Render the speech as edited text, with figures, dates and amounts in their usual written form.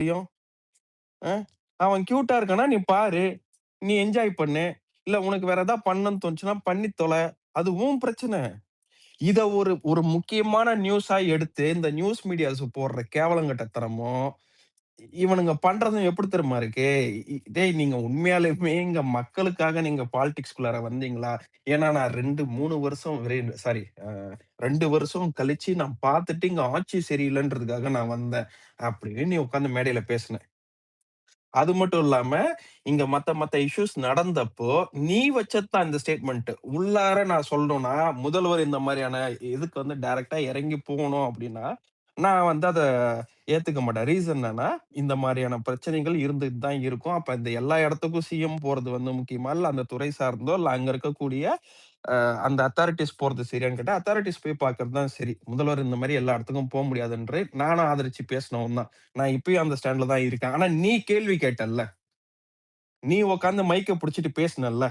முடியும்? அ அவன் கியூட்டா இருக்கான்னா, நீ பாரு. நீ என்ஜாய் பண்ணு. இல்ல உனக்கு வேற ஏதாவது பண்ணணும்னு தோணுச்சுன்னா பண்ணி தொல. அது உன் பிரச்சனை. இத ஒரு ஒரு முக்கியமான நியூஸா எடுத்து, இந்த நியூஸ் மீடியாஸ் போடுற கேவலங்கட்டத்தனமும், இவனுங்க பண்றதும் எப்படி தெரியுமா இருக்கு? டேய் நீங்க உண்மையாலுமே இங்க மக்களுக்காக நீங்க பாலிடிக்ஸ்குள்ளார வந்தீங்களா? ஏன்னா நான் 2, 3 வருஷம் சாரி 2 வருஷம் கழிச்சு நான் பார்த்துட்டு இங்க ஆட்சி சரியில்லன்றதுக்காக நான் வந்தேன். அப்படின்னு நீ உட்கார்ந்து மேடையில பேசுன. அது மட்டும் இல்லாம, இங்க மத்த மத்த இஷ்யூஸ் நடந்தப்போ, நீ வச்சது தான் இந்த ஸ்டேட்மெண்ட். உள்ளார நான் சொல்லணும்னா, முதல்வர் இந்த மாரியான இதுக்கு வந்து டைரக்ட்டா இறங்கி போணும் அப்டின்னா, நான் வந்து அத ஏத்துக்க மாட்டேன். ரீசன் என்னன்னா, இந்த மாரியான பிரச்சனைகள் இருந்துட்டு தான் இருக்கும். அப்ப இந்த எல்லா இடத்துக்கும் சிஎம் போறது வந்து முக்கியமா? இல்ல அந்த துறை சார்ந்தோ, இல்ல அங்க இருக்கக்கூடிய அந்த அத்தாரிட்டீஸ் போறது சரியான்னு கேட்டா, அத்தாரிட்டீஸ் போய் பார்க்கிறது தான் சரி. முதல்வர் இந்த மாரி எல்லா இடத்துக்கும் முடியாதுன்று நானும் ஆதரிச்சு பேசினவன் தான். நான் இப்பயும் அந்த ஸ்டாண்ட்ல தான் இருக்கேன். ஆனா நீ கேள்வி கேட்டல்ல. நீ உட்கார்ந்து மைக்க புடிச்சுட்டு பேசினல்ல.